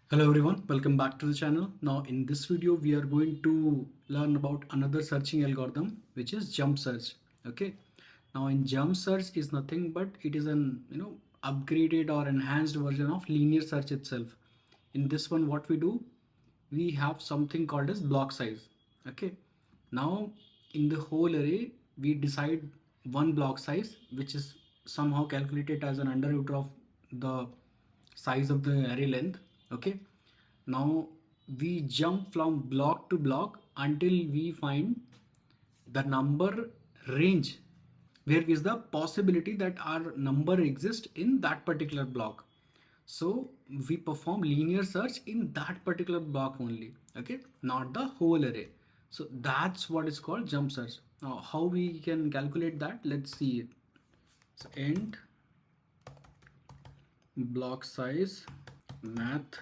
Hello everyone, welcome back to the channel. Now in this video we are going to learn about another searching algorithm which is jump search. Okay. Now in jump search is nothing but it is an upgraded or enhanced version of linear search itself. In this one what we do, we have something called as block size. Okay. Now in the whole array we decide one block size which is somehow calculated as an under root of the size of the array length. Okay. Now we jump from block to block until we find the number range where is the possibility that our number exists in that particular block. So we perform linear search in that particular block only. Okay, not the whole array. So that's what is called jump search. Now how we can calculate that, let's see it. So int block size math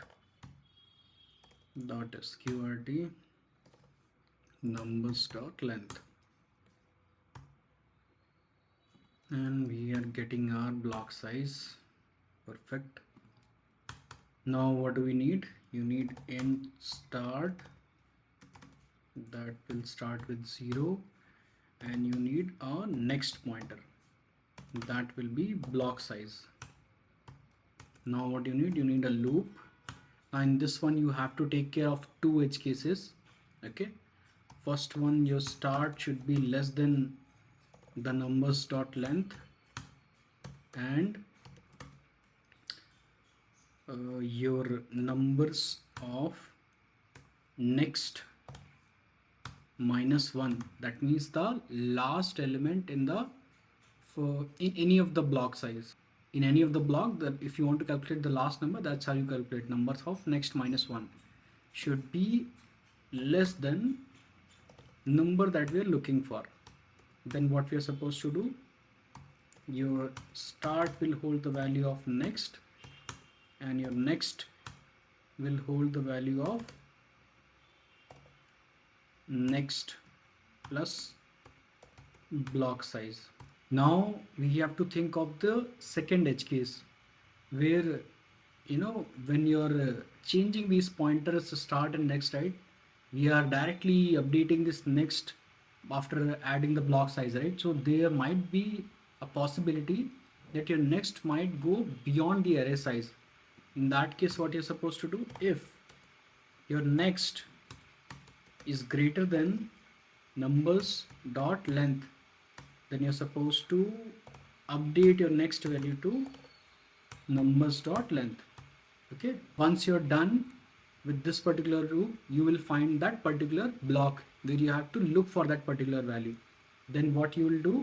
dot sqrt numbers dot length, and we are getting our block size. Perfect. Now what do we need? You need int start, that will start with 0, and you need a next pointer, that will be block size. Now what you need a loop. Now in this one you have to take care of two edge cases. Okay, first one, your start should be less than the numbers dot length, and your numbers of next -1, that means the last element in the in any of the block size. In any of the block, that if you want to calculate the last number, that's how you calculate. Numbers of next -1 should be less than number that we are looking for. Then what we are supposed to do, your start will hold the value of next, and your next will hold the value of next plus block size. Now we have to think of the second edge case, where when you're changing these pointers to start and next, right, we are directly updating this next after adding the block size, right? So there might be a possibility that your next might go beyond the array size. In that case, what you're supposed to do, if your next is greater than numbers dot length, then you're supposed to update your next value to numbers dot length. Okay, once you're done with this particular loop, you will find that particular block where you have to look for that particular value. Then what you will do,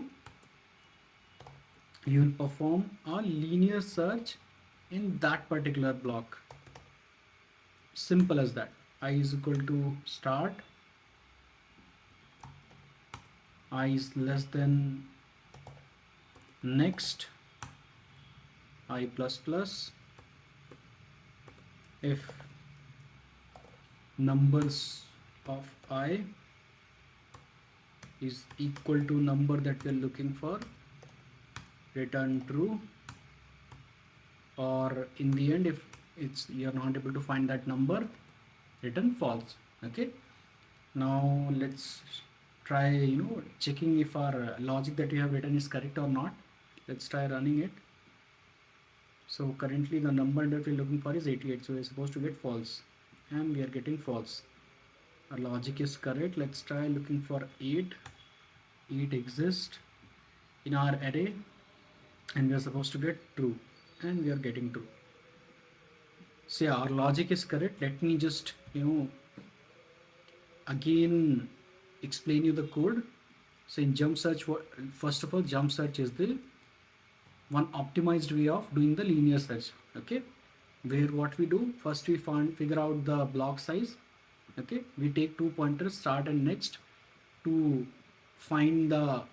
you will perform a linear search in that particular block. Simple as that. I is equal to start, I is less than next, I plus plus, if numbers of I is equal to number that we are looking for, return true, or in the end, if it's you're not able to find that number, return false. Okay, now let's try checking if our logic that we have written is correct or not. Let's try running it. So currently the number that we're looking for is 88, so we're supposed to get false, and we are getting false. Our logic is correct. Let's try looking for 8 exists in our array, and we are supposed to get true, and we are getting true. So yeah, our logic is correct. Let me just again explain you the code. So in jump search, first of all, jump search is the one optimized way of doing the linear search. Okay, where what we do, first we figure out the block size. Okay, we take two pointers, start and next, to find the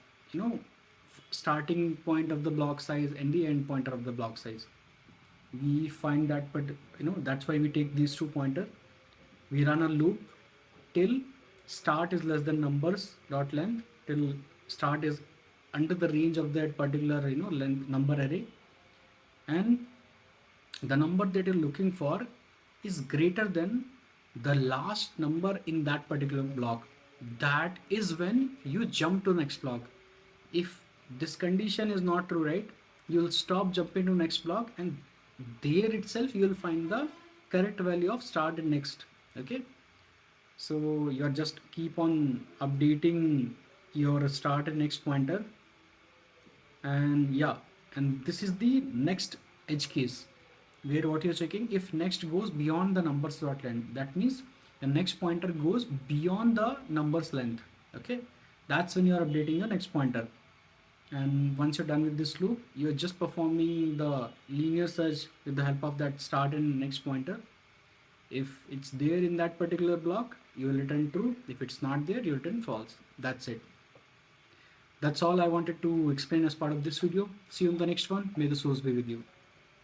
starting point of the block size and the end pointer of the block size. We find that, but that's why we take these two pointers. We run a loop till start is less than numbers dot length, till start is under the range of that particular length number array, and the number that you're looking for is greater than the last number in that particular block, that is when you jump to next block. If this condition is not true, right, you'll stop jumping to next block, and there itself you'll find the correct value of start and next. Okay, so you're just keep on updating your start and next pointer. And yeah, and this is the next edge case, where what you're checking, if next goes beyond the numbers dot length, that means the next pointer goes beyond the numbers length. Okay, that's when you're updating your next pointer. And once you're done with this loop, you're just performing the linear search with the help of that start and next pointer. If it's there in that particular block, you will return true. If it's not there, you return false. That's it. That's all I wanted to explain as part of this video. See you in the next one. May the source be with you.